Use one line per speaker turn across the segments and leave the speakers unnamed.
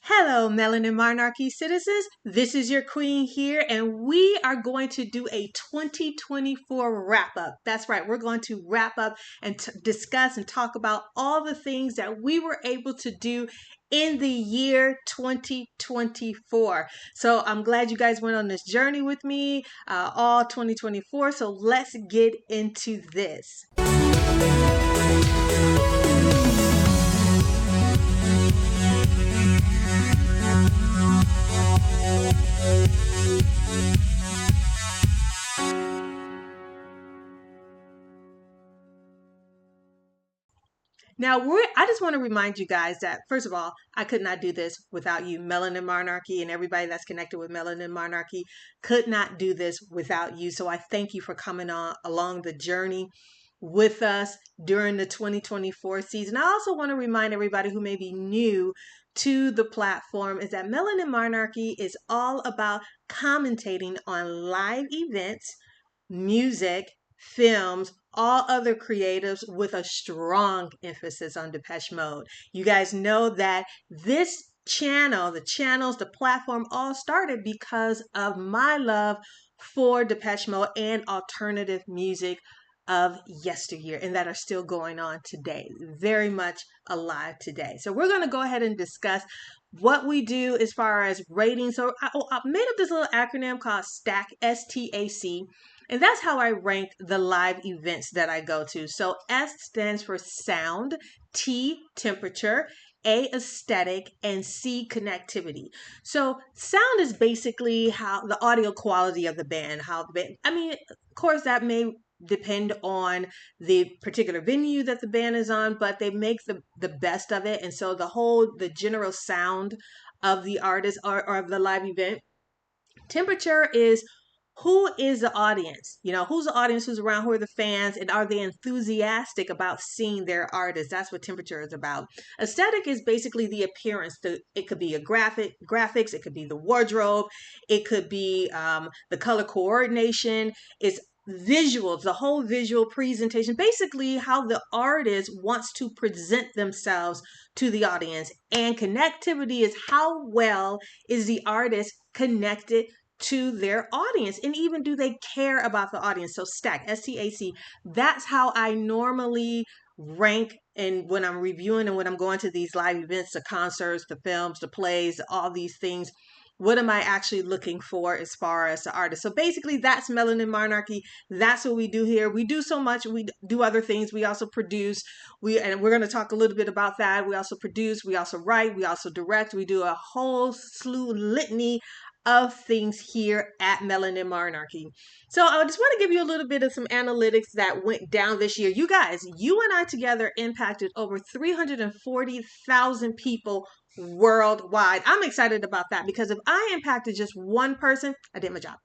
Hello, Melanin Monarchy citizens. This is your queen here, and we are going to do a 2024 wrap up. That's right, we're going to wrap up and discuss and talk about all the things that we were able to do in the year 2024. So I'm glad you guys went on this journey with me all 2024. So let's get into this. Now, I just want to remind you guys that, first of all, I could not do this without you. Melanin Monarchy and everybody that's connected with Melanin Monarchy could not do this without you. So I thank you for coming on along the journey with us during the 2024 season. I also want to remind everybody who may be new to the platform is that Melanin Monarchy is all about commentating on live events, music, films, all other creatives with a strong emphasis on Depeche Mode. You guys know that this channel, the channels, the platform all started because of my love for Depeche Mode and alternative music of yesteryear and that are still going on today, very much alive today. So we're going to go ahead and discuss what we do as far as ratings. So I made up this little acronym called STAC, STAC. And that's how I rank the live events that I go to. So S stands for sound, T, temperature, A, aesthetic, and C, connectivity. So sound is basically how the audio quality of the band, of course that may depend on the particular venue that the band is on, but they make the best of it. And so the general sound of the artist or of the live event. Temperature is who is the audience? Who's the audience, who's around, who are the fans, and are they enthusiastic about seeing their artist? That's what temperature is about. Aesthetic is basically the appearance. It could be a graphics, it could be the wardrobe, it could be the color coordination. It's visuals, the whole visual presentation, basically how the artist wants to present themselves to the audience. And connectivity is how well is the artist connected to their audience, and even do they care about the audience? So STAC, STAC, that's how I normally rank. And when I'm reviewing and when I'm going to these live events, the concerts, the films, the plays, all these things, what am I actually looking for as far as the artist? So basically that's Melanin Monarchy. That's what we do here. We do so much. We do other things. We also produce. And we're going to talk a little bit about that. We also produce. We also write. We also direct. We do a whole litany of things here at Melanin Monarchy. So I just want to give you a little bit of some analytics that went down this year. You guys, you and I together impacted over 340,000 people worldwide. I'm excited about that because if I impacted just one person, I did my job.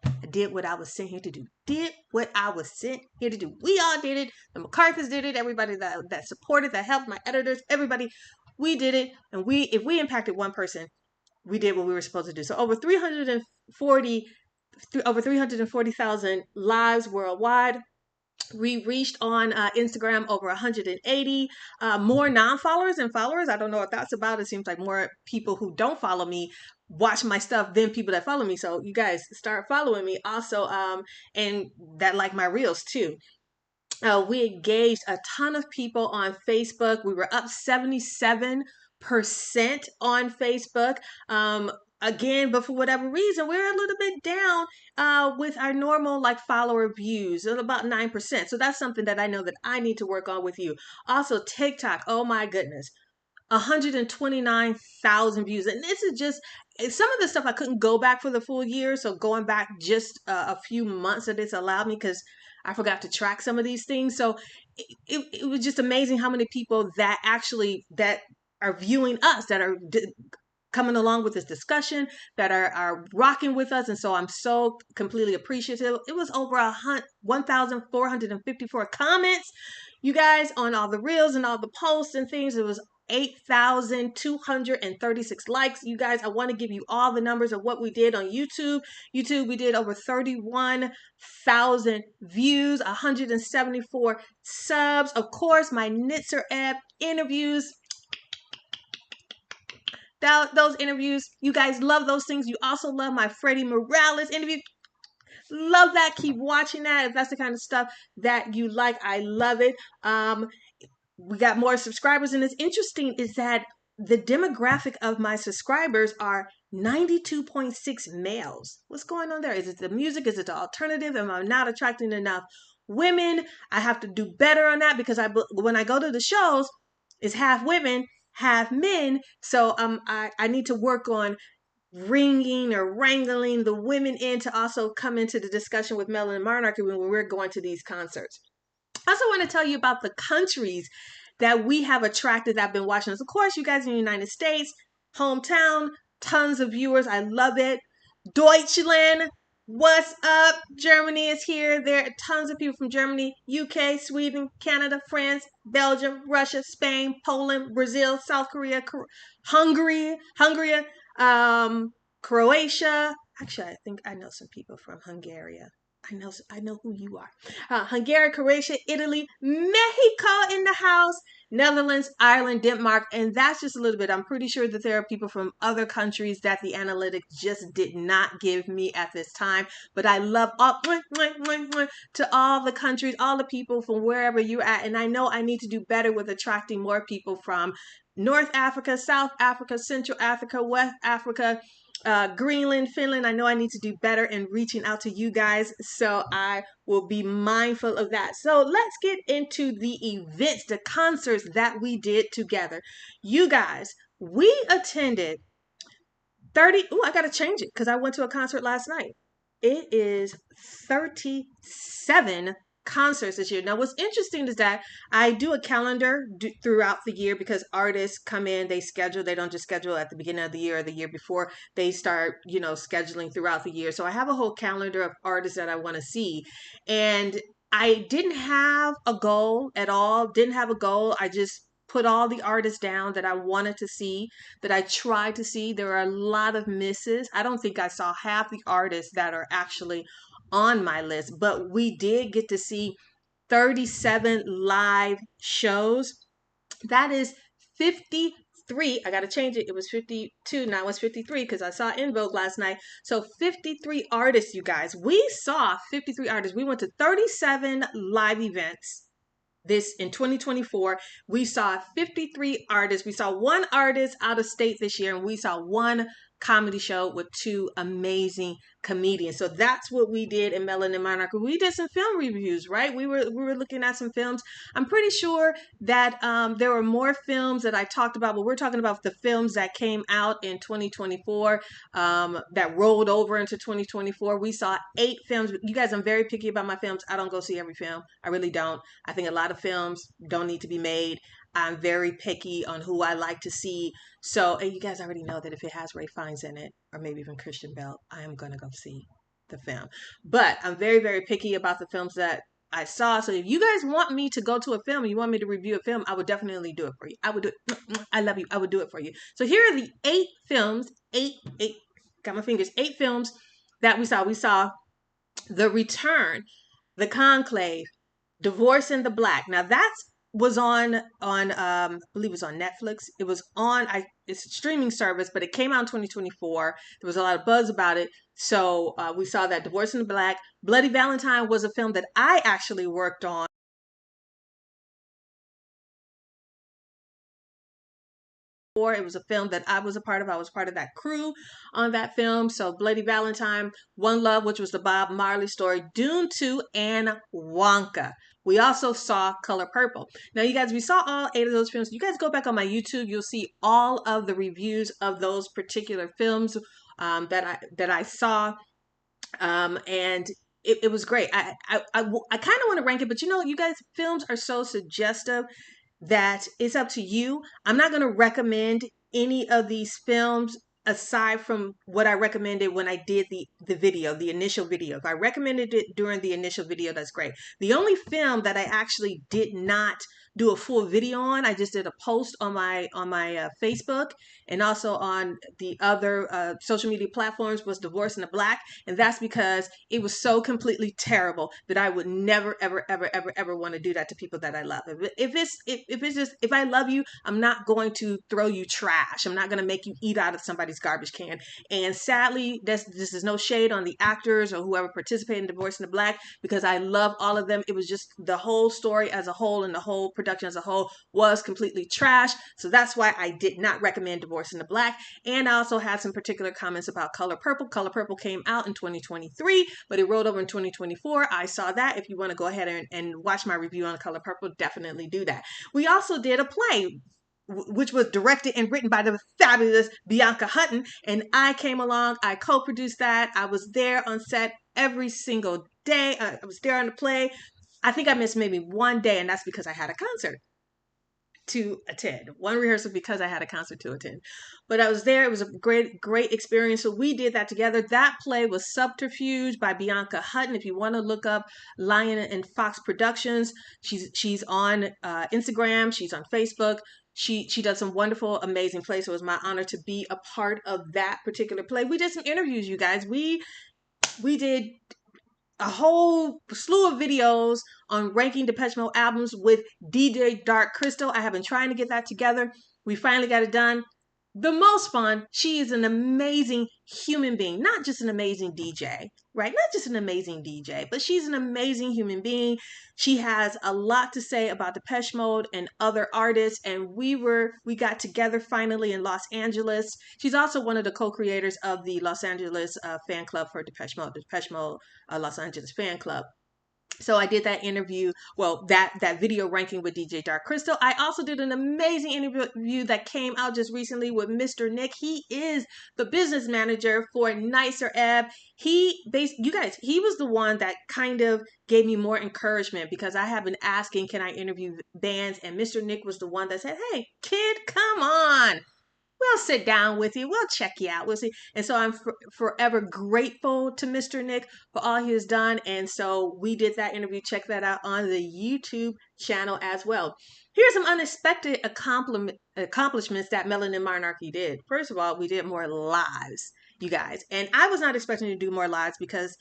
I did what I was sent here to do. We all did it. The McCarthys did it. Everybody that supported, that helped, my editors, everybody, we did it. And if we impacted one person, we did what we were supposed to do. So over 340,000 lives worldwide. We reached on Instagram over 180, more non-followers and followers. I don't know what that's about. It seems like more people who don't follow me watch my stuff than people that follow me. So you guys start following me also, and that like my reels too. We engaged a ton of people on Facebook. We were up 77% on Facebook. Again, but for whatever reason, we're a little bit down with our normal follower views at about 9%. So that's something that I know that I need to work on with you. Also, TikTok, oh my goodness, 129,000 views. And this is just some of the stuff I couldn't go back for the full year. So going back just a few months that it's allowed me because I forgot to track some of these things. So it was just amazing how many people that are viewing us, that are coming along with this discussion, that are rocking with us. And so I'm so completely appreciative. It was over 1,454 comments, you guys, on all the reels and all the posts and things. It was 8,236 likes. You guys, I want to give you all the numbers of what we did on YouTube. We did over 31,000 views, 174 subs. Of course, my Nitzer app interviews. those interviews. You guys love those things. You also love my Freddie Morales interview. Love that. Keep watching that. If that's the kind of stuff that you like, I love it. We got more subscribers, and it's interesting is that the demographic of my subscribers are 92.6 males. What's going on there? Is it the music? Is it the alternative? Am I not attracting enough women? I have to do better on that because when I go to the shows, it's half women, half men. So I need to work on ringing or wrangling the women in to also come into the discussion with Melanin Monarchy when we're going to these concerts. I also want to tell you about the countries that we have attracted that have been watching us. Of course, you guys in the United States, hometown, tons of viewers. I love it. Deutschland, what's up? Germany is here. There are tons of people from Germany, UK, Sweden, Canada, France, Belgium, Russia, Spain, Poland, Brazil, South Korea, Hungary, Croatia. Actually, I think I know some people from Hungary. I know who you are. Hungary, Croatia, Italy, Mexico in the house, Netherlands, Ireland, Denmark, and that's just a little bit. I'm pretty sure that there are people from other countries that the analytics just did not give me at this time. But I love all to all the countries, all the people from wherever you're at, and I know I need to do better with attracting more people from North Africa, South Africa, Central Africa, West Africa, Greenland, Finland. I know I need to do better in reaching out to you guys, so I will be mindful of that. So let's get into the events, the concerts that we did together. You guys, we attended 30. Oh, I got to change it because I went to a concert last night. It is 37 concerts this year. Now, what's interesting is that I do a calendar throughout the year because artists come in, they schedule, they don't just schedule at the beginning of the year or the year before. They start, scheduling throughout the year. So I have a whole calendar of artists that I want to see. And I didn't have a goal at all, didn't have a goal. I just put all the artists down that I wanted to see, that I tried to see. There are a lot of misses. I don't think I saw half the artists that are actually on my list, but we did get to see 37 live shows. That is 53. I got to change it. It was 52. Now it's 53 because I saw En Vogue last night. So 53 artists, you guys. We saw 53 artists. We went to 37 live events. This in 2024, we saw 53 artists. We saw one artist out of state this year, and we saw one comedy show with two amazing comedians. So that's what we did in Melanin Monarchy. We did some film reviews, right? We were looking at some films. I'm pretty sure that there were more films that I talked about, but we're talking about the films that came out in 2024 that rolled over into 2024. We saw 8 films. You guys, I'm very picky about my films. I don't go see every film. I really don't. I think a lot of films don't need to be made. I'm very picky on who I like to see. So, and you guys already know that if it has Ray Fiennes in it, or maybe even Christian Bale, I am going to go see the film. But I'm very, very picky about the films that I saw. So if you guys want me to go to a film, you want me to review a film, I would definitely do it for you. I would do it. I love you. I would do it for you. So here are the 8 films, eight, got my fingers, 8 films that we saw. We saw The Return, The Conclave, Divorce in the Black. Now that's was on I believe it was on Netflix. It was on it's a streaming service, but it came out in 2024. There was a lot of buzz about it. So we saw that. Divorce in the Black. Bloody Valentine was a film that I actually worked on. It was a film that I was a part of. I was part of that crew on that film. So Bloody Valentine, One Love, which was the Bob Marley story, Dune 2, and Wonka. We also saw Color Purple. Now, you guys, we saw all 8 of those films. You guys go back on my YouTube, you'll see all of the reviews of those particular films that I saw. And it was great. I kind of want to rank it, but you guys, films are so suggestive that it's up to you. I'm not going to recommend any of these films aside from what I recommended when I did the video, the initial video. If I recommended it during the initial video, that's great. The only film that I actually did not do a full video on. I just did a post on my Facebook, and also on the other social media platforms, was Divorce in the Black. And that's because it was so completely terrible that I would never, ever, ever, ever, ever want to do that to people that I love. If I love you, I'm not going to throw you trash. I'm not going to make you eat out of somebody's garbage can. And sadly, this is no shade on the actors or whoever participated in Divorce in the Black, because I love all of them. It was just the whole story as a whole and the whole production as a whole was completely trash. So that's why I did not recommend Divorce in the Black. And I also had some particular comments about Color Purple. Color Purple came out in 2023, but it rolled over in 2024. I saw that. If you want to go ahead and watch my review on Color Purple, definitely do that. We also did a play which was directed and written by the fabulous Bianca Hutton. And I came along, I co-produced that. I was there on set every single day. I was there on the play. I think I missed maybe one day, and that's because I had a concert to attend. One rehearsal because I had a concert to attend. But I was there. It was a great experience. So we did that together. That play was Subterfuge by Bianca Hutton. If you want to look up Lion and Fox Productions, she's on Instagram. She's on Facebook. She does some wonderful, amazing plays. So it was my honor to be a part of that particular play. We did some interviews, you guys. We did a whole slew of videos on ranking Depeche Mode albums with DJ Dark Crystal. I have been trying to get that together. We finally got it done. The most fun. She is an amazing human being, not just an amazing DJ, right? Not just an amazing DJ, but she's an amazing human being. She has a lot to say about Depeche Mode and other artists, and we got together finally in Los Angeles. She's also one of the co-creators of the Los Angeles fan club for Depeche Mode, the Depeche Mode Los Angeles fan club. So I did that interview, well, that video ranking with DJ Dark Crystal. I also did an amazing interview that came out just recently with Mr. Nick. He is the business manager for Nicer Ebb. You guys, he was the one that kind of gave me more encouragement, because I have been asking, can I interview bands? And Mr. Nick was the one that said, hey, kid, come on. We'll sit down with you. We'll check you out. We'll see. And so I'm forever grateful to Mr. Nick for all he has done. And so we did that interview. Check that out on the YouTube channel as well. Here's some unexpected accomplishments that Melanin Monarchy did. First of all, we did more lives, you guys. And I was not expecting to do more lives, because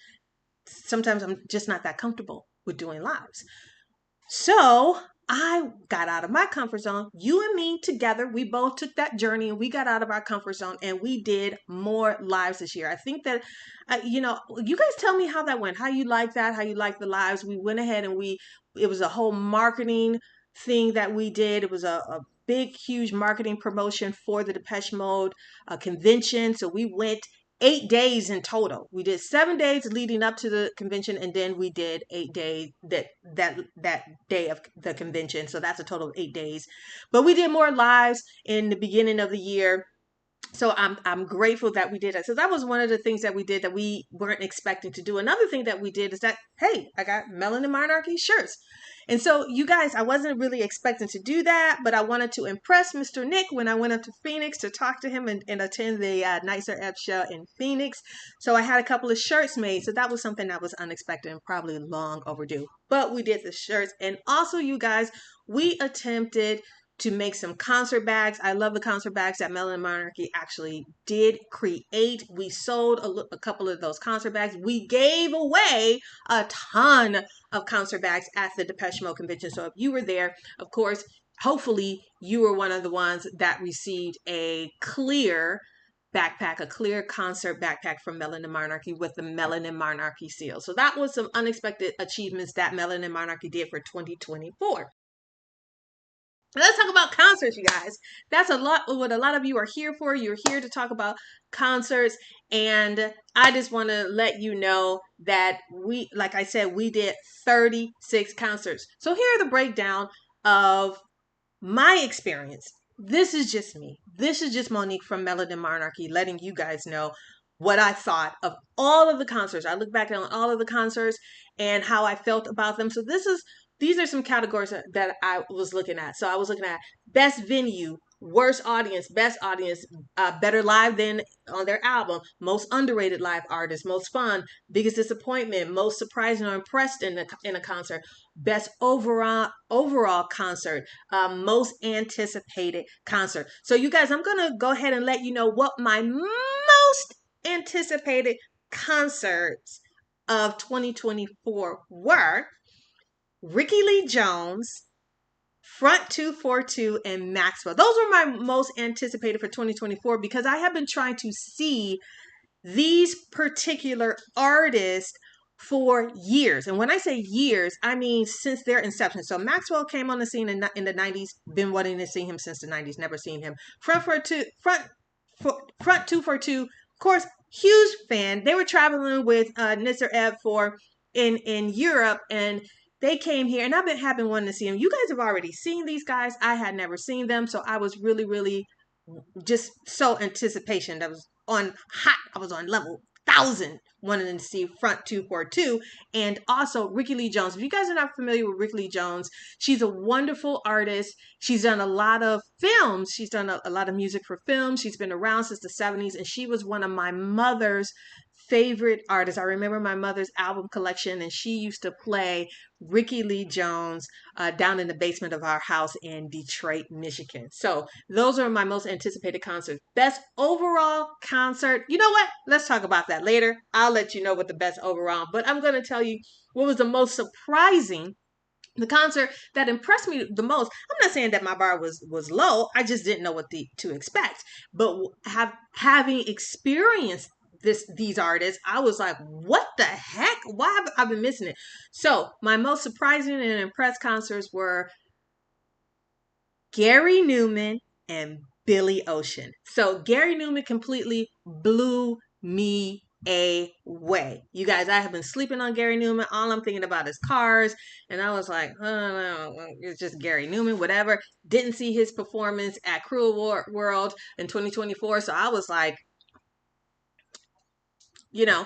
sometimes I'm just not that comfortable with doing lives. So I got out of my comfort zone. You and me together, we both took that journey, and we got out of our comfort zone, and we did more lives this year. I think that, you guys tell me how that went, how you like that, how you like the lives. We went ahead and it was a whole marketing thing that we did. It was a big, huge marketing promotion for the Depeche Mode convention. So we went 8 days in total. We did 7 days leading up to the convention, and then we did 8 days that day of the convention. So that's a total of 8 days. But we did more lives in the beginning of the year. So I'm grateful that we did that. So that was one of the things that we did that we weren't expecting to do. Another thing that we did is that, hey, I got Melanin Monarchy shirts. And so, you guys, I wasn't really expecting to do that, but I wanted to impress Mr. Nick when I went up to Phoenix to talk to him and attend the Nicer Ebb show in Phoenix. So I had a couple of shirts made. So that was something that was unexpected and probably long overdue. But we did the shirts. And also, you guys, we attempted to make some concert bags. I love the concert bags that Melanin Monarchy actually did create. We sold a couple of those concert bags. We gave away a ton of concert bags at the Depeche Mode convention. So if you were there, of course, hopefully you were one of the ones that received a clear backpack, a clear concert backpack from Melanin Monarchy with the Melanin Monarchy seal. So that was some unexpected achievements that Melanin Monarchy did for 2024. Let's talk about concerts, you guys. That's what a lot of you are here for. You're here to talk about concerts. And I just want to let you know that like I said, we did 36 concerts. So here are the breakdown of my experience. This is just me. This is just Monique from Melanin Monarchy, letting you guys know what I thought of all of the concerts. I look back on all of the concerts and how I felt about them. So these are some categories that I was looking at. So I was looking at best venue, worst audience, best audience, better live than on their album, most underrated live artist, most fun, biggest disappointment, most surprising or impressed in a concert, best overall concert, most anticipated concert. So you guys, I'm gonna go ahead and let you know what my most anticipated concerts of 2024 were: Ricky Lee Jones, Front 242, and Maxwell. Those were my most anticipated for 2024 because I have been trying to see these particular artists for years. And when I say years, I mean since their inception. So Maxwell came on the scene in the 90s, been wanting to see him since the 90s, never seen him. Front 242, of course, huge fan. They were traveling with Nisser Ebb for in Europe, and they came here, and I've been having wanting to see them. You guys have already seen these guys. I had never seen them, so I was really, really just so anticipation. That was on hot. I was on level 1,000 wanting to see Front 242, and also Ricky Lee Jones. If you guys are not familiar with Ricky Lee Jones, she's a wonderful artist. She's done a lot of films. She's done a lot of music for films. She's been around since the 70s, and she was one of my mother's favorite artists. I remember my mother's album collection, and she used to play Ricky Lee Jones down in the basement of our house in Detroit, Michigan. So those are my most anticipated concerts. Best overall concert. You know what? Let's talk about that later. I'll let you know what the best overall, but I'm going to tell you what was the most surprising, the concert that impressed me the most. I'm not saying that my bar was low. I just didn't know what to expect. But having experienced these artists, I was like, what the heck? Why have I been missing it? So my most surprising and impressed concerts were Gary Numan and Billy Ocean. So Gary Numan completely blew me away. You guys, I have been sleeping on Gary Numan. All I'm thinking about is Cars. And I was like, oh, no, it's just Gary Numan, whatever. Didn't see his performance at Cruel World in 2024. So I was like, so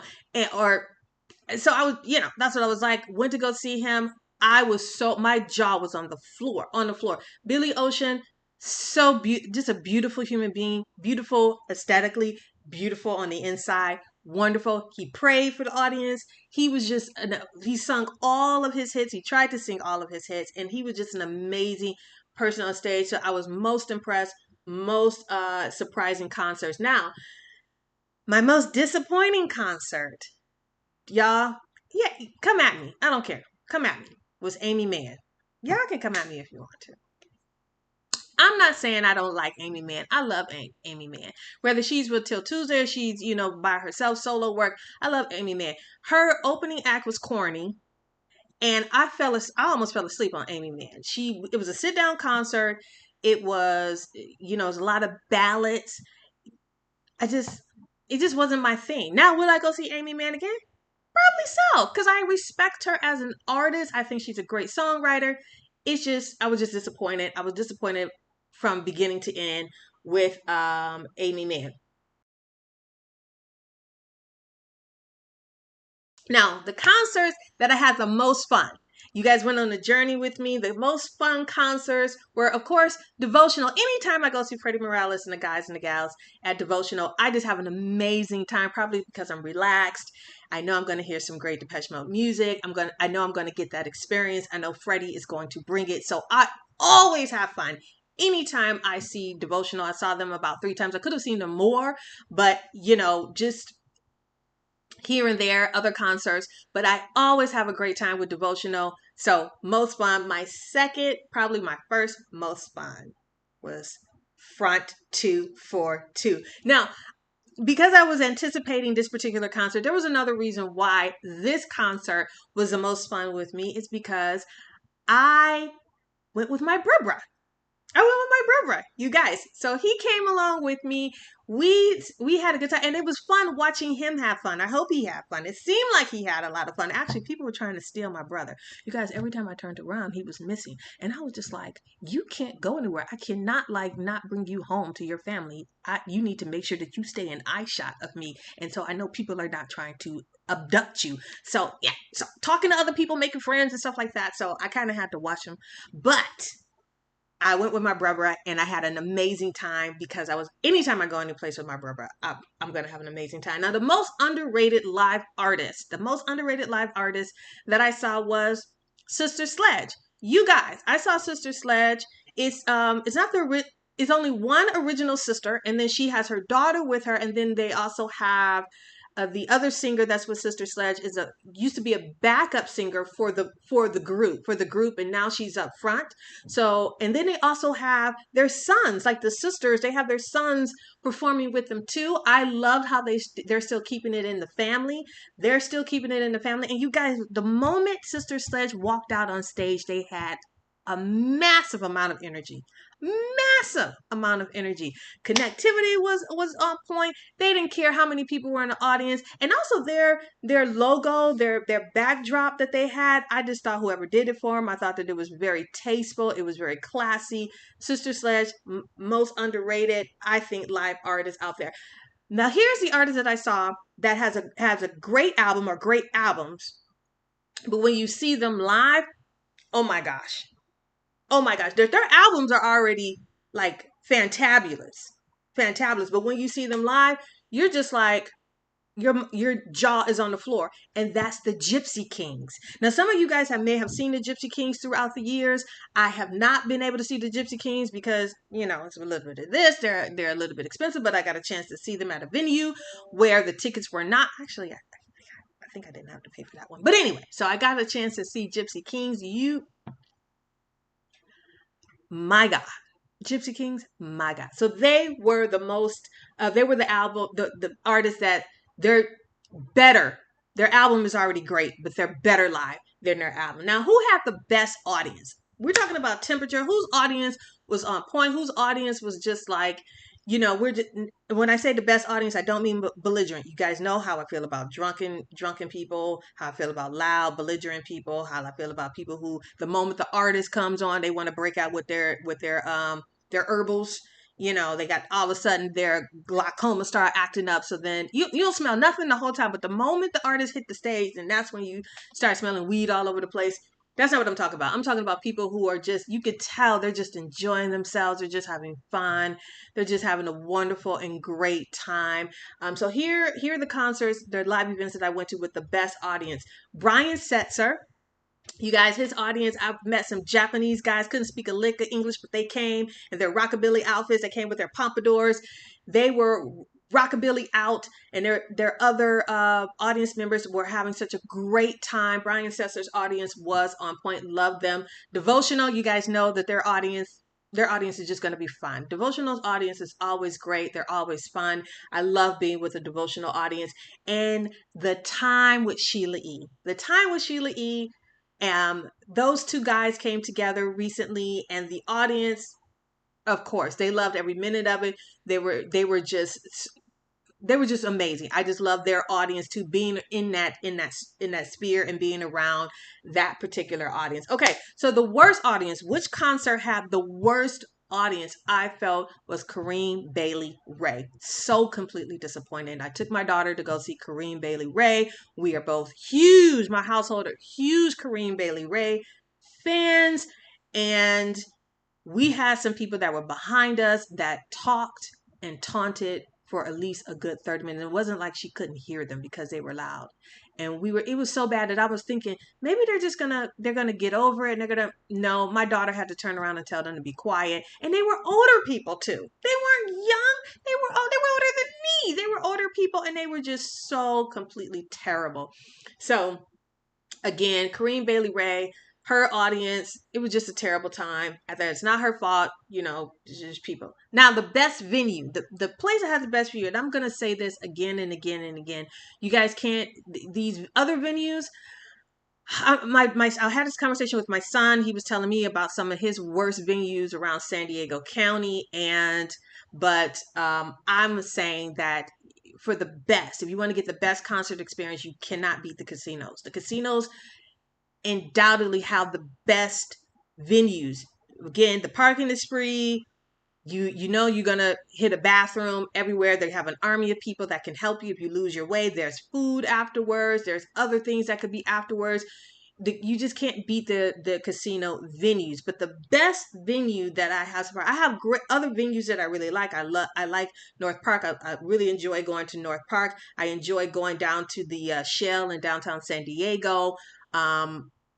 I was, that's what I was like. Went to go see him. My jaw was on the floor. Billy Ocean, just a beautiful human being, beautiful aesthetically, beautiful on the inside, wonderful. He prayed for the audience. He was he sung all of his hits. He tried to sing all of his hits, and he was just an amazing person on stage. So I was most impressed, most surprising concerts. Now, my most disappointing concert, y'all, yeah, come at me. I don't care. Come at me. Was Amy Mann. Y'all can come at me if you want to. I'm not saying I don't like Amy Mann. I love Amy Mann. Whether she's with Till Tuesday or she's, by herself, solo work, I love Amy Mann. Her opening act was corny, and I almost fell asleep on Amy Mann. It was a sit-down concert. It was, it was a lot of ballads. It just wasn't my thing. Now, will I go see Amy Mann again? Probably so, because I respect her as an artist. I think she's a great songwriter. I was just disappointed. I was disappointed from beginning to end with Amy Mann. Now, the concerts that I had the most fun. You guys went on a journey with me. The most fun concerts were, of course, Devotional. Anytime I go see Freddie Morales and the guys and the gals at Devotional, I just have an amazing time, probably because I'm relaxed. I know I'm going to hear some great Depeche Mode music. I know I'm going to get that experience. I know Freddie is going to bring it. So I always have fun. Anytime I see Devotional, I saw them about 3 times. I could have seen them more, but just here and there, other concerts, but I always have a great time with Devotional. So most fun. My second, probably my first most fun was Front 242. Now, because I was anticipating this particular concert, there was another reason why this concert was the most fun with me. It's because I went with my brother. I went with my brother, you guys. So he came along with me. We had a good time, and it was fun watching him have fun. I hope he had fun. It seemed like he had a lot of fun. Actually, people were trying to steal my brother. You guys, every time I turned around, he was missing. And I was just like, you can't go anywhere. I cannot not bring you home to your family. You need to make sure that you stay in eye shot of me. And so I know people are not trying to abduct you. So yeah, so talking to other people, making friends and stuff like that. So I kind of had to watch him. But I went with my brother and I had an amazing time because anytime I go any place with my brother, I'm going to have an amazing time. Now, the most underrated live artist that I saw was Sister Sledge. You guys, I saw Sister Sledge. It's not it's only one original sister, and then she has her daughter with her, and then they also have the other singer that's with Sister Sledge used to be a backup singer for the group, and now she's up front. So, and then they also have their sons, like the sisters. They have their sons performing with them too. I love how they're still keeping it in the family. They're still keeping it in the family. And you guys, the moment Sister Sledge walked out on stage, they had a massive amount of energy. Massive amount of energy. Connectivity was on point. They didn't care how many people were in the audience, and also their logo, their backdrop that they had. I just thought whoever did it for them, I thought that it was very tasteful. It was very classy. Sister Sledge, most underrated, I think, live artist out there. Now here's the artist that I saw that has a great album or great albums, but when you see them live, oh my gosh, oh my gosh, their albums are already like fantabulous. But when you see them live, you're just like your jaw is on the floor, and that's the Gypsy Kings. Now, some of you guys may have seen the Gypsy Kings throughout the years. I have not been able to see the Gypsy Kings because it's a little bit of this. They're a little bit expensive, but I got a chance to see them at a venue where the tickets were not actually. I think I didn't have to pay for that one, but anyway, so I got a chance to see Gypsy Kings. My God. Gypsy Kings, my God. So they were they were the album, the artists that they're better. Their album is already great, but they're better live than their album. Now, who had the best audience? We're talking about temperature. Whose audience was on point? Whose audience was just like, when I say the best audience, I don't mean belligerent. You guys know how I feel about drunken people, how I feel about loud, belligerent people, how I feel about people who, the moment the artist comes on, they want to break out with their herbals. They got all of a sudden their glaucoma start acting up. So then you'll smell nothing the whole time, but the moment the artist hit the stage, and that's when you start smelling weed all over the place. That's not what I'm talking about. I'm talking about people who are just, you could tell they're just enjoying themselves. They're just having fun. They're just having a wonderful and great time. So here are the concerts, the live events that I went to with the best audience. Brian Setzer. You guys, his audience, I've met some Japanese guys, couldn't speak a lick of English, but they came in their rockabilly outfits. They came with their pompadours. They were rockabilly out, and their other audience members were having such a great time. Brian Setzer's audience was on point. Loved them. Devotional, you guys know that their audience is just going to be fun. Devotional's audience is always great. They're always fun. I love being with a devotional audience. And the time with Sheila E. Those two guys came together recently, and the audience, of course, they loved every minute of it. They were just amazing. I just love their audience too, being in that sphere and being around that particular audience. Okay, so the worst audience, which concert had the worst audience I felt was Kareem Bailey Ray. So completely disappointed. I took my daughter to go see Kareem Bailey Ray. We are both huge, my household are huge Kareem Bailey Ray fans, and we had some people that were behind us that talked and taunted for at least a good 30 minutes. It wasn't like she couldn't hear them because they were loud. And it was so bad that I was thinking maybe they're gonna get over it, and no, my daughter had to turn around and tell them to be quiet. And they were older people too. They weren't young. They were older than me. They were older people, and they were just so completely terrible. So again, Kareem Bailey Ray, her audience, it was just a terrible time. I thought it's not her fault, it's just people. Now, the best venue, the place that has the best view, and I'm going to say this again and again and again. You guys can't, these other venues, I had this conversation with my son. He was telling me about some of his worst venues around San Diego County, but I'm saying that for the best, if you want to get the best concert experience, you cannot beat the casinos. The casinos undoubtedly have the best venues. Again, the parking is free. You know you're gonna hit a bathroom everywhere. They have an army of people that can help you if you lose your way. There's food afterwards. There's other things that could be afterwards. you just can't beat the casino venues. But the best venue that I have, I have great other venues that I really like. I like North Park. I really enjoy going to North Park. I enjoy going down to the Shell in downtown San Diego,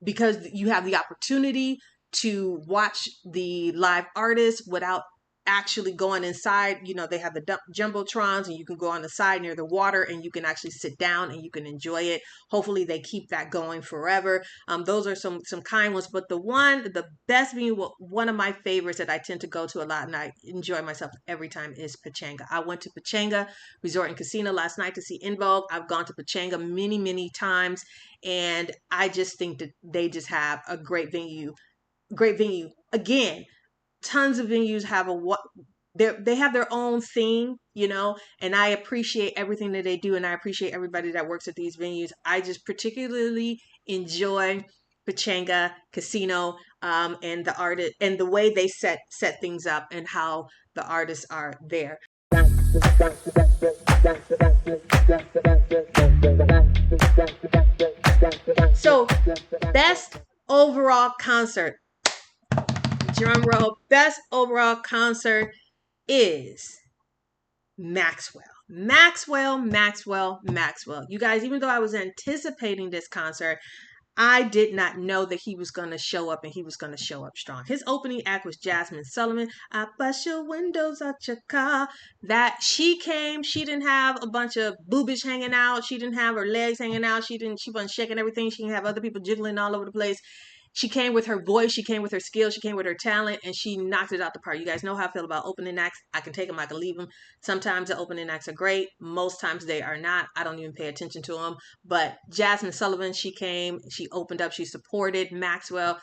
because you have the opportunity to watch the live artists without actually going inside. You know, they have the jumbotrons, and you can go on the side near the water, and you can actually sit down and you can enjoy it. Hopefully they keep that going forever. Those are some kind ones, but the best venue, one of my favorites that I tend to go to a lot and I enjoy myself every time, is Pachanga. I went to Pachanga Resort and Casino last night to see In Vogue. I've gone to Pachanga many times, and I just think that they just have a great venue. Great venue. Again, tons of venues have they have their own thing, you know, and I appreciate everything that they do, and I appreciate everybody that works at these venues. I just particularly enjoy Pachanga Casino, and the artist and the way they set things up and how the artists are there. So, best overall concert. Drum roll. Best overall concert is Maxwell. Maxwell. You guys, even though I was anticipating this concert, I did not know that he was going to show up, and he was going to show up strong. His opening act was Jasmine Sullivan. I bust your windows out your car. That she came, she didn't have a bunch of boobage hanging out. She didn't have her legs hanging out. She wasn't shaking everything. She didn't have other people jiggling all over the place. She came with her voice, she came with her skill, she came with her talent, and she knocked it out the park. You guys know how I feel about opening acts. I can take them, I can leave them. Sometimes the opening acts are great. Most times they are not. I don't even pay attention to them. But Jasmine Sullivan, she came, she opened up, she supported Maxwell.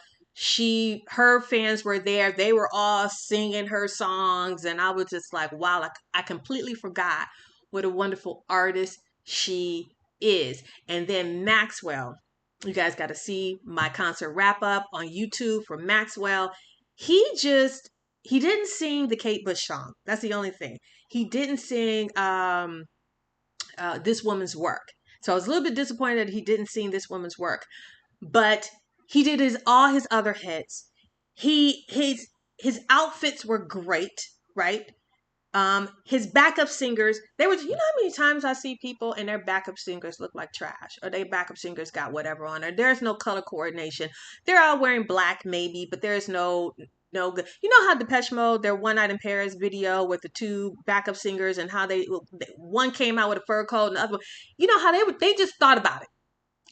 Her fans were there. They were all singing her songs, and I was just like, wow, I completely forgot what a wonderful artist she is. And then Maxwell, you guys got to see my concert wrap up on YouTube for Maxwell. He didn't sing the Kate Bush song. That's the only thing. He didn't sing This Woman's Work. So I was a little bit disappointed that he didn't sing This Woman's Work. But he did all his other hits. His outfits were great, right? His backup singers, you know how many times I see people and their backup singers look like trash, or their backup singers got whatever on there. There's no color coordination. They're all wearing black maybe, but there's no good. You know how Depeche Mode, their One Night in Paris video with the two backup singers, and how one came out with a fur coat and the other one, you know how they just thought about it.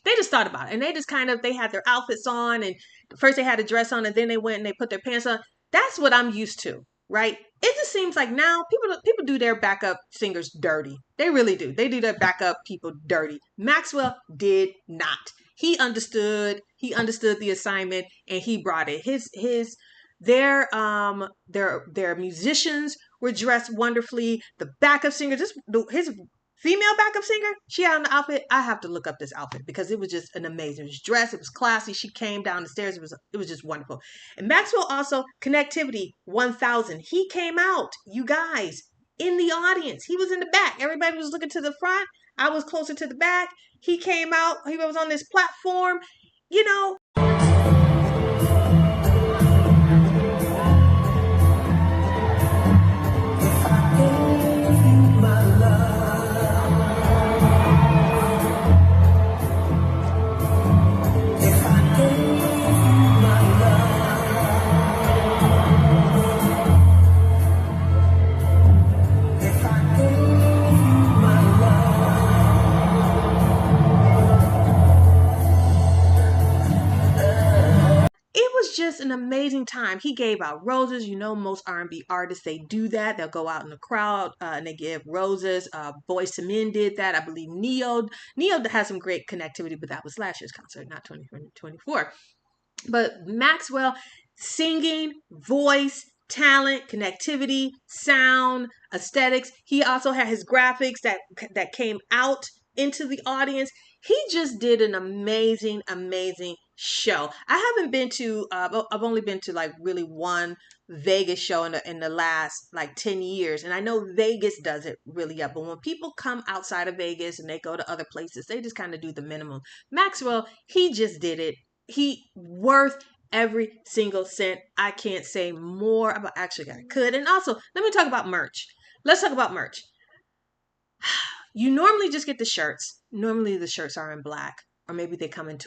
They just thought about it, and they just they had their outfits on, and first they had a dress on, and then they went and they put their pants on. That's what I'm used to, right? It just seems like now people do their backup singers dirty. They really do. They do their backup people dirty. Maxwell did not. He understood the assignment, and he brought it. Their musicians were dressed wonderfully. The backup singer, his female backup singer, she had an outfit. I have to look up this outfit because it was just an amazing. It was dressed. It was classy. She came down the stairs. It was just wonderful. And Maxwell also, Connectivity 1000. He came out, you guys, in the audience. He was in the back. Everybody was looking to the front. I was closer to the back. He came out. He was on this platform. You know, just an amazing time. He gave out roses. You know, most R&B artists, they do that. They'll go out in the crowd and they give roses. Boyz II Men did that. I believe Neo has some great connectivity, but that was last year's concert, not 2024. But Maxwell, singing, voice, talent, connectivity, sound, aesthetics. He also had his graphics that came out into the audience. He just did an amazing show. I haven't been to, I've only been to like really one Vegas show in the last like 10 years. And I know Vegas does it really up. But when people come outside of Vegas and they go to other places, they just kind of do the minimum. Maxwell, he just did it he worth every single cent. I can't say more about, actually I could. And also, let me talk about merch. Let's talk about merch. You normally just get the shirts. Normally the shirts are in black, or maybe they come in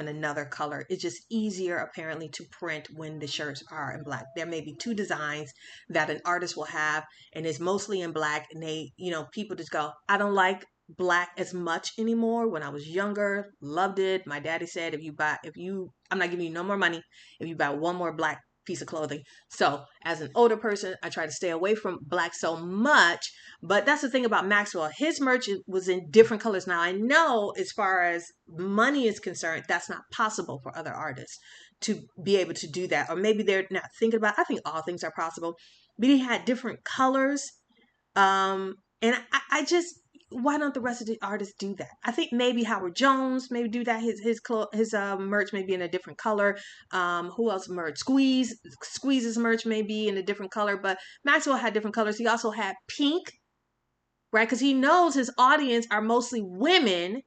another color. It's just easier apparently to print when the shirts are in black. There may be two designs that an artist will have, and it's mostly in black. And they, people just go, I don't like black as much anymore. When I was younger, loved it. My daddy said, I'm not giving you no more money if you buy one more black piece of clothing. So as an older person, I try to stay away from black so much. But that's the thing about Maxwell. His merch was in different colors. Now I know as far as money is concerned, that's not possible for other artists to be able to do that. Or maybe they're not thinking about, I think all things are possible. But he had different colors. And I just, why don't the rest of the artists do that? I think maybe Howard Jones maybe do that. His merch may be in a different color. Who else merch? Squeeze's merch may be in a different color, but Maxwell had different colors. He also had pink, right? Because he knows his audience are mostly women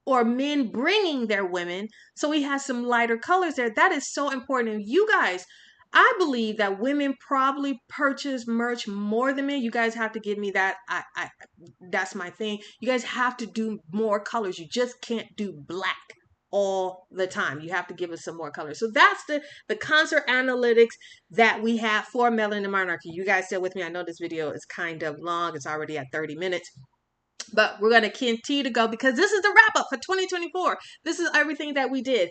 or men bringing their women. So he has some lighter colors there. That is so important. And you guys, I believe that women probably purchase merch more than men. You guys have to give me that. That's my thing. You guys have to do more colors. You just can't do black all the time. You have to give us some more colors. So that's the concert analytics that we have for Melanin Monarchy. You guys still with me? I know this video is kind of long. It's already at 30 minutes. But we're going to continue to go because this is the wrap up for 2024. This is everything that we did.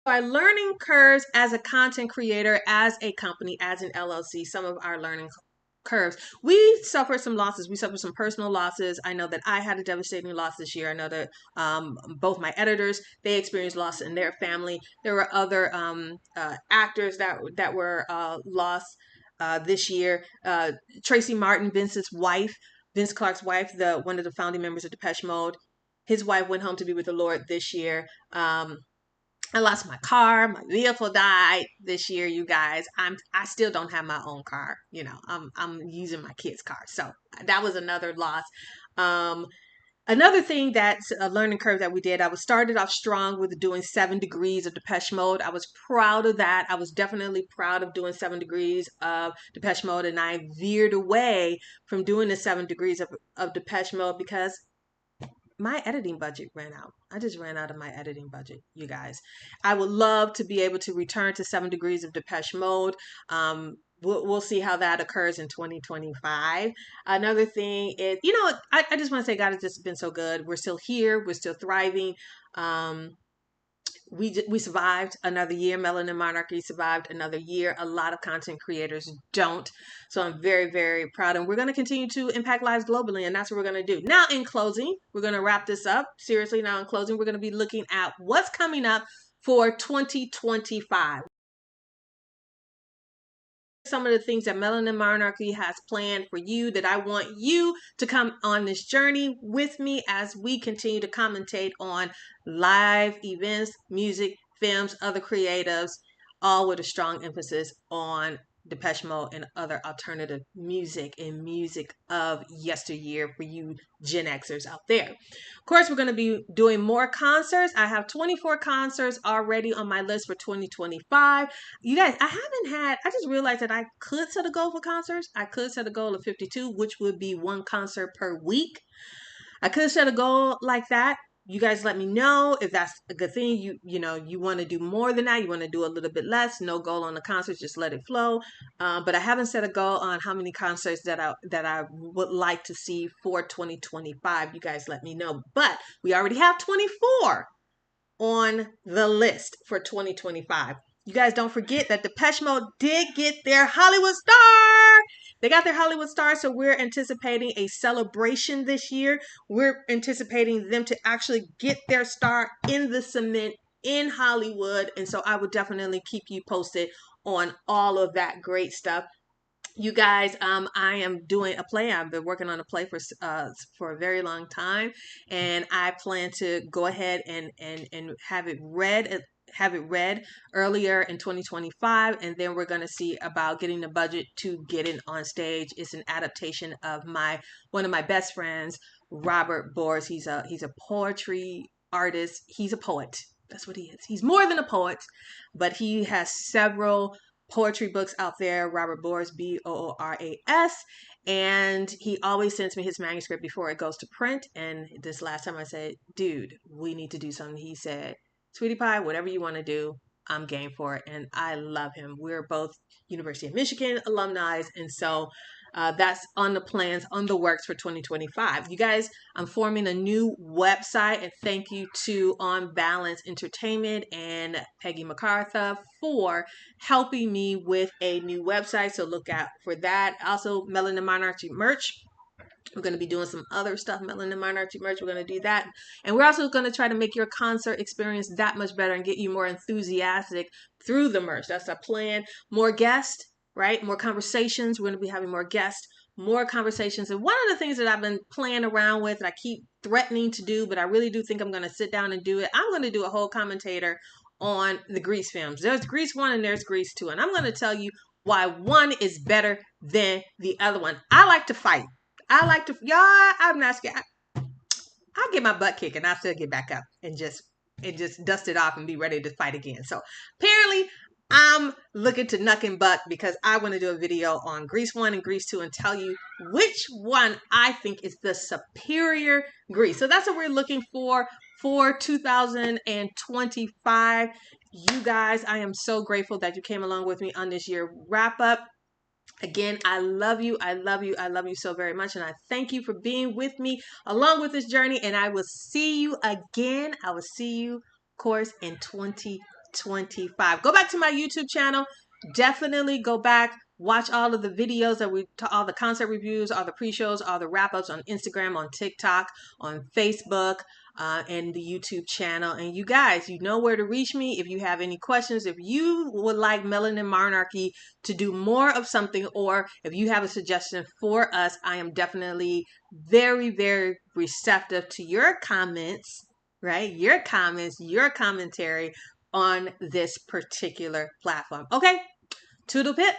Our learning curves as a content creator, as a company, as an LLC, some of our learning curves. We suffered some losses. We suffered some personal losses. I know that I had a devastating loss this year. I know that both my editors, they experienced loss in their family. There were other actors that were lost this year. Tracy Martin, Vince Clark's wife, one of the founding members of Depeche Mode, his wife went home to be with the Lord this year. I lost my car. My vehicle died this year, you guys. I still don't have my own car. I'm using my kid's car. So that was another loss. Another thing that's a learning curve that we did, I was started off strong with doing 7 Degrees of Depeche Mode. I was proud of that. I was definitely proud of doing 7 Degrees of Depeche Mode, and I veered away from doing the 7 Degrees of Depeche Mode because my editing budget ran out. I just ran out of my editing budget, you guys. I would love to be able to return to 7 Degrees of Depeche Mode. We'll see how that occurs in 2025. Another thing is, I just want to say God has just been so good. We're still here. We're still thriving. We survived another year. Melanin Monarchy survived another year. A lot of content creators don't. So I'm very, very proud. And we're going to continue to impact lives globally. And that's what we're going to do. Now, in closing, we're going to wrap this up. Seriously, now in closing, we're going to be looking at what's coming up for 2025. Some of the things that Melanin Monarchy has planned for you, that I want you to come on this journey with me as we continue to commentate on live events, music, films, other creatives, all with a strong emphasis on Depeche Mode and other alternative music and music of yesteryear for you Gen Xers out there. Of course, we're going to be doing more concerts. I have 24 concerts already on my list for 2025. You guys, I just realized that I could set a goal for concerts. I could set a goal of 52, which would be one concert per week. I could set a goal like that. You guys let me know if that's a good thing. You want to do more than that. You want to do a little bit less. No goal on the concerts. Just let it flow. But I haven't set a goal on how many concerts that I would like to see for 2025. You guys let me know. But we already have 24 on the list for 2025. You guys don't forget that Depeche Mode did get their Hollywood star. They got their Hollywood star, so we're anticipating a celebration this year. We're anticipating them to actually get their star in the cement in Hollywood. And so I would definitely keep you posted on all of that great stuff. You guys, I am doing a play. I've been working on a play for a very long time, and I plan to go ahead and have it read earlier in 2025, and then we're going to see about getting the budget to get it on stage. It's an adaptation of one of my best friends, Robert Boris. He's a poetry artist. He's a poet. That's what he is. He's more than a poet, but he has several poetry books out there. Robert Boras, Booras. And he always sends me his manuscript before it goes to print. And this last time I said, dude, we need to do something. He said, sweetie pie, whatever you want to do, I'm game for it. And I love him. We're both University of Michigan alumni. And so that's on the plans, on the works for 2025. You guys, I'm forming a new website, and thank you to On Balance Entertainment and Peggy MacArthur for helping me with a new website. So look out for that. Also, Melanin Monarchy merch. We're going to be doing some other stuff, Melanin Monarchy merch. We're going to do that. And we're also going to try to make your concert experience that much better and get you more enthusiastic through the merch. That's our plan. More guests, right? More conversations. We're going to be having more guests, more conversations. And one of the things that I've been playing around with, and I keep threatening to do, but I really do think I'm going to sit down and do it. I'm going to do a whole commentator on the Grease films. There's Grease 1 and there's Grease 2. And I'm going to tell you why one is better than the other one. I like to fight. I'm not scared. I'll get my butt kicked and I'll still get back up and just dust it off and be ready to fight again. So apparently I'm looking to knuck and buck because I want to do a video on Grease 1 and Grease 2 and tell you which one I think is the superior Grease. So that's what we're looking for 2025. You guys, I am so grateful that you came along with me on this year wrap up. Again, I love you. I love you. I love you so very much. And I thank you for being with me along with this journey. And I will see you again. I will see you, of course, in 2025. Go back to my YouTube channel. Definitely go back. Watch all of the videos all the concert reviews, all the pre-shows, all the wrap-ups on Instagram, on TikTok, on Facebook, and the YouTube channel. And you guys, you know where to reach me if you have any questions. If you would like Melanin Monarchy to do more of something, or if you have a suggestion for us, I am definitely very, very receptive to your comments, right? Your comments, your commentary on this particular platform. Okay, toodle pip.